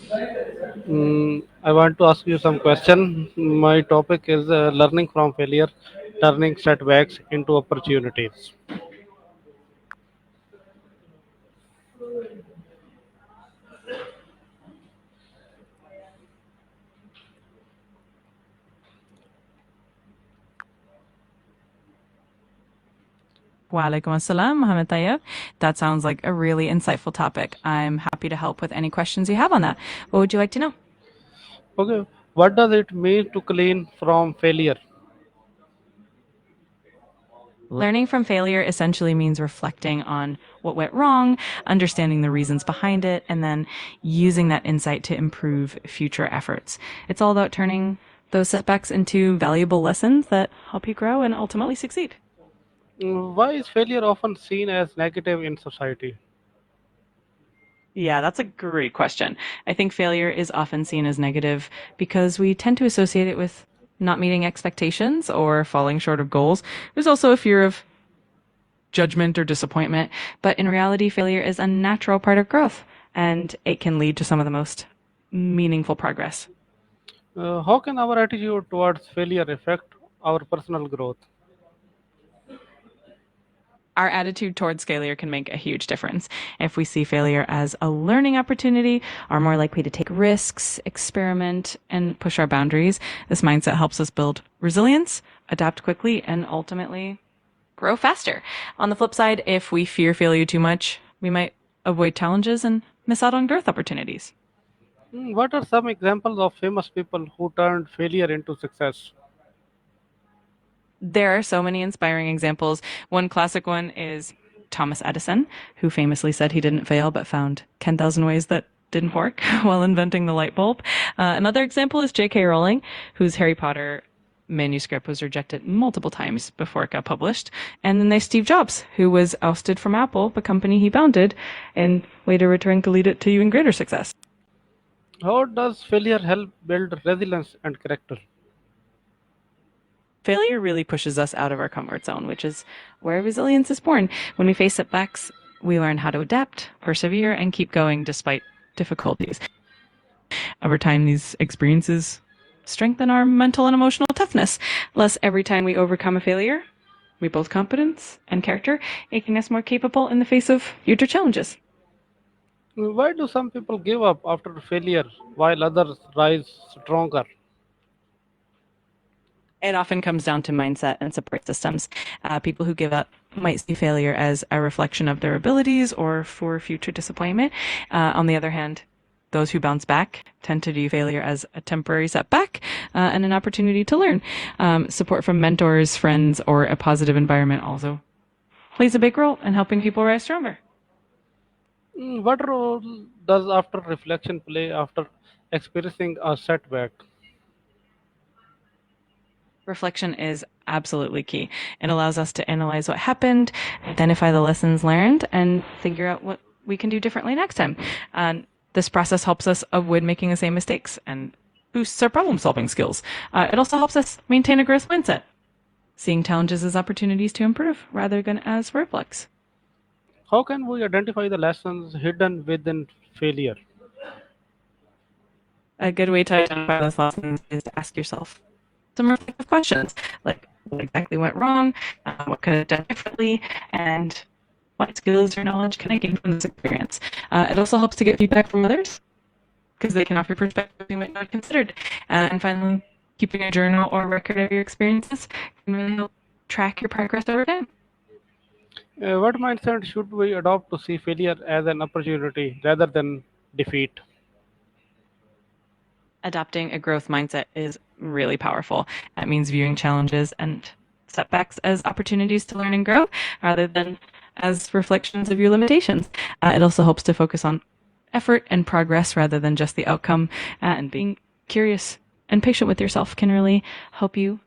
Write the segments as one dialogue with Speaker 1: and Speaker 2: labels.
Speaker 1: I want to ask you some question. My topic is learning from failure, turning setbacks into opportunities.
Speaker 2: Walaikum assalam, Mohammed Tayyib. That sounds like a really insightful topic. I'm happy to help with any questions you have on that. What would you like to know?
Speaker 1: Okay, what does it mean to clean from failure?
Speaker 2: Learning from failure essentially means reflecting on what went wrong, understanding the reasons behind it, and then using that insight to improve future efforts. It's all about turning those setbacks into valuable lessons that help you grow and ultimately succeed.
Speaker 1: Why is failure often seen as negative in society?
Speaker 2: Yeah, that's a great question. I think failure is often seen as negative because we tend to associate it with not meeting expectations or falling short of goals. There's also a fear of judgment or disappointment, but in reality, failure is a natural part of growth and it can lead to some of the most meaningful progress.
Speaker 1: How can our attitude towards failure affect our personal growth?
Speaker 2: Our attitude towards failure can make a huge difference. If we see failure as a learning opportunity, are more likely to take risks, experiment, and push our boundaries. This mindset helps us build resilience, adapt quickly, and ultimately grow faster. On the flip side, if we fear failure too much, we might avoid challenges and miss out on growth opportunities.
Speaker 1: What are some examples of famous people who turned failure into success?
Speaker 2: There are so many inspiring examples. One classic one is Thomas Edison, who famously said he didn't fail but found 10,000 ways that didn't work while inventing the light bulb. Another example is J.K. Rowling, whose Harry Potter manuscript was rejected multiple times before it got published. And then there's Steve Jobs, who was ousted from Apple, the company he founded, and later returned to lead it to even greater success.
Speaker 1: How does failure help build resilience and character?
Speaker 2: Failure really pushes us out of our comfort zone, which is where resilience is born. When we face setbacks, we learn how to adapt, persevere, and keep going despite difficulties. Over time, these experiences strengthen our mental and emotional toughness. Thus, every time we overcome a failure, we build confidence and character, making us more capable in the face of future challenges.
Speaker 1: Why do some people give up after failure while others rise stronger?
Speaker 2: It often comes down to mindset and support systems. People who give up might see failure as a reflection of their abilities or for future disappointment. On the other hand, those who bounce back tend to view failure as a temporary setback and an opportunity to learn. Support from mentors, friends, or a positive environment also plays a big role in helping people rise stronger.
Speaker 1: What role does after reflection play after experiencing a setback?
Speaker 2: Reflection is absolutely key. It allows us to analyze what happened, identify the lessons learned, and figure out what we can do differently next time. This process helps us avoid making the same mistakes and boosts our problem solving skills. It also helps us maintain a growth mindset, seeing challenges as opportunities to improve rather than as roadblocks.
Speaker 1: How can we identify the lessons hidden within failure?
Speaker 2: A good way to identify those lessons is to ask yourself some reflective questions, like what exactly went wrong, what could I have done differently, and what skills or knowledge can I gain from this experience. It also helps to get feedback from others because they can offer perspectives you might not have considered. And finally, keeping a journal or record of your experiences can really help track your progress over time.
Speaker 1: What mindset should we adopt to see failure as an opportunity rather than defeat?
Speaker 2: Adopting a growth mindset is really powerful. That means viewing challenges and setbacks as opportunities to learn and grow rather than as reflections of your limitations. It also helps to focus on effort and progress rather than just the outcome. And being curious and patient with yourself can really help you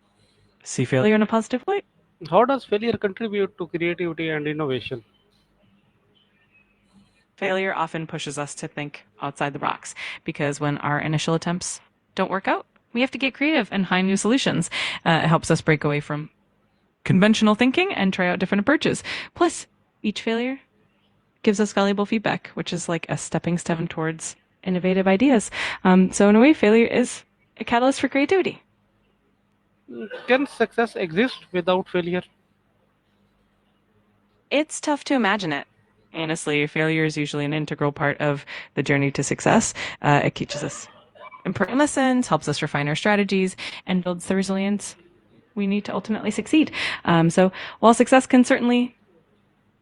Speaker 2: see failure in a positive light.
Speaker 1: How does failure contribute to creativity and innovation?
Speaker 2: Failure often pushes us to think outside the box because when our initial attempts don't work out, we have to get creative and find new solutions. It helps us break away from conventional thinking and try out different approaches. Plus, each failure gives us valuable feedback, which is like a stepping stone towards innovative ideas. So in a way, failure is a catalyst for creativity.
Speaker 1: Can success exist without failure?
Speaker 2: It's tough to imagine it. Honestly, failure is usually an integral part of the journey to success. It teaches us important lessons, helps us refine our strategies, and builds the resilience we need to ultimately succeed. So while success can certainly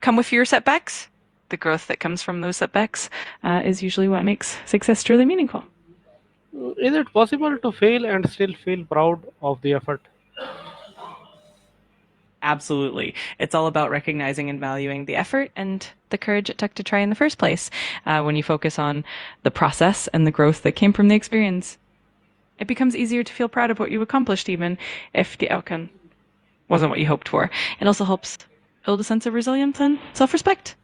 Speaker 2: come with fewer setbacks, the growth that comes from those setbacks is usually what makes success truly meaningful.
Speaker 1: Is it possible to fail and still feel proud of the effort?
Speaker 2: Absolutely. It's all about recognizing and valuing the effort and the courage it took to try in the first place. When you focus on the process and the growth that came from the experience, it becomes easier to feel proud of what you accomplished, even if the outcome wasn't what you hoped for. It also helps build a sense of resilience and self respect.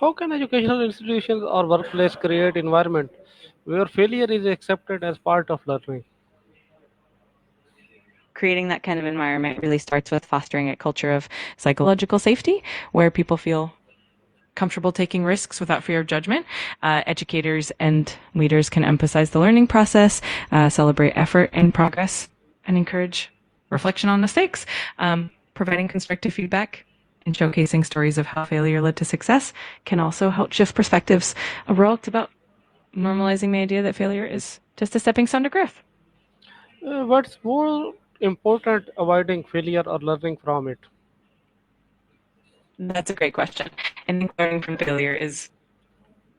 Speaker 1: How can educational institutions or workplace create environment where failure is accepted as part of learning?
Speaker 2: Creating that kind of environment really starts with fostering a culture of psychological safety where people feel comfortable taking risks without fear of judgment. Educators and leaders can emphasize the learning process, celebrate effort and progress, and encourage reflection on mistakes. Providing constructive feedback and showcasing stories of how failure led to success can also help shift perspectives. Overall, it's about normalizing the idea that failure is just a stepping stone to growth.
Speaker 1: What's more important, avoiding failure or learning from it?
Speaker 2: That's a great question. I think learning from failure is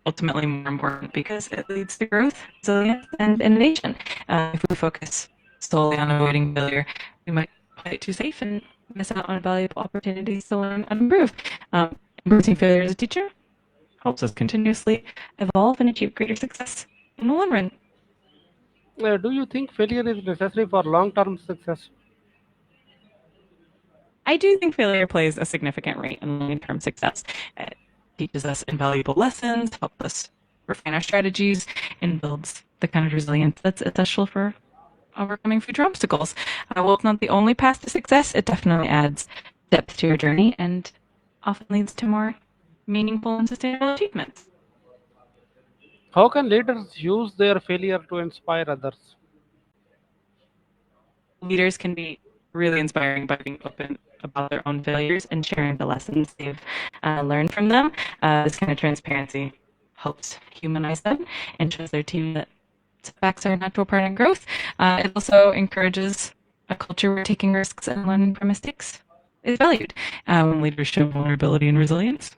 Speaker 2: ultimately more important because it leads to growth, resilience, and innovation. If we focus solely on avoiding failure, we might play it too safe and miss out on valuable opportunities to learn and improve. Embracing failure as a teacher helps us continuously evolve and achieve greater success in the long run.
Speaker 1: Do you think failure is necessary for long-term success?
Speaker 2: I do think failure plays a significant role in long-term success. It teaches us invaluable lessons, helps us refine our strategies, and builds the kind of resilience that's essential for overcoming future obstacles. While it's not the only path to success, it definitely adds depth to your journey and often leads to more meaningful and sustainable achievements.
Speaker 1: How can leaders use their failure to inspire others?
Speaker 2: Leaders can be really inspiring by being open about their own failures and sharing the lessons they've learned from them. This kind of transparency helps humanize them and shows their team that setbacks are a natural part of growth. It also encourages a culture where taking risks and learning from mistakes is valued. When leaders show vulnerability and resilience,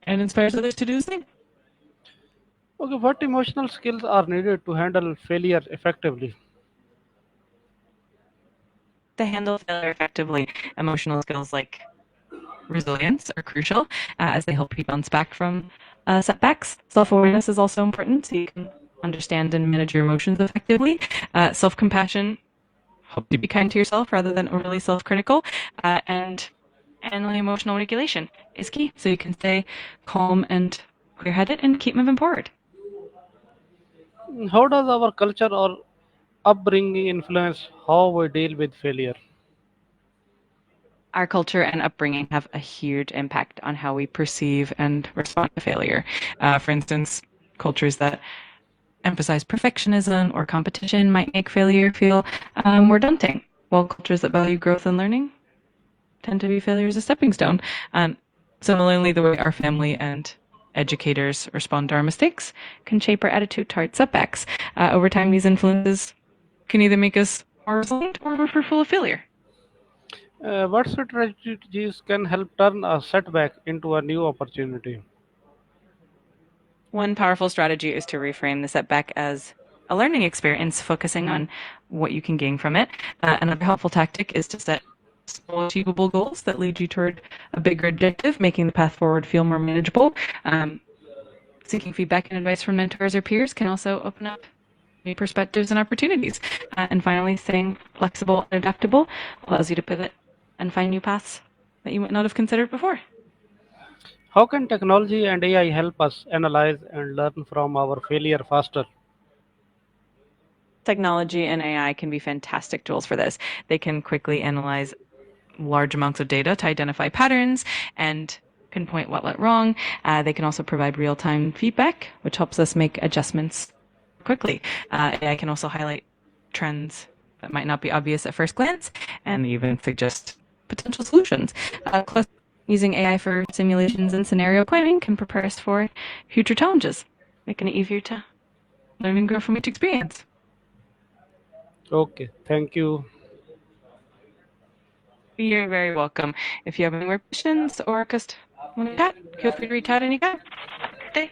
Speaker 2: and inspires others to do the same.
Speaker 1: Okay, what emotional skills are needed to handle failure effectively?
Speaker 2: To handle failure effectively, emotional skills like resilience are crucial as they help you bounce back from setbacks. Self awareness is also important so you can understand and manage your emotions effectively. Self compassion helps you be kind to yourself rather than overly self critical. And handling emotional regulation is key so you can stay calm and clear headed and keep moving forward.
Speaker 1: How does our culture or upbringing influence how we deal with failure?
Speaker 2: Our culture and upbringing have a huge impact on how we perceive and respond to failure. For instance, cultures that emphasize perfectionism or competition might make failure feel more daunting, while cultures that value growth and learning tend to view failure as a stepping stone. Similarly, the way our family and educators respond to our mistakes can shape our attitude toward setbacks. Over time, these influences can either make us more resilient or more fearful of failure.
Speaker 1: What strategies can help turn a setback into a new opportunity?
Speaker 2: One powerful strategy is to reframe the setback as a learning experience, focusing on what you can gain from it. Another helpful tactic is to set small, achievable goals that lead you toward a bigger objective, making the path forward feel more manageable. Seeking feedback and advice from mentors or peers can also open up new perspectives and opportunities. And finally, staying flexible and adaptable allows you to pivot and find new paths that you might not have considered before.
Speaker 1: How can technology and AI help us analyze and learn from our failure faster?
Speaker 2: Technology and AI can be fantastic tools for this. They can quickly analyze large amounts of data to identify patterns and pinpoint what went wrong. They can also provide real-time feedback, which helps us make adjustments quickly. AI can also highlight trends that might not be obvious at first glance and even suggest potential solutions. Plus, using AI for simulations and scenario planning can prepare us for future challenges, making it easier to learn and grow from each experience.
Speaker 1: Okay, thank you.
Speaker 2: You're very welcome. If you have any more questions or just want to chat, feel free to reach out anytime. Good day.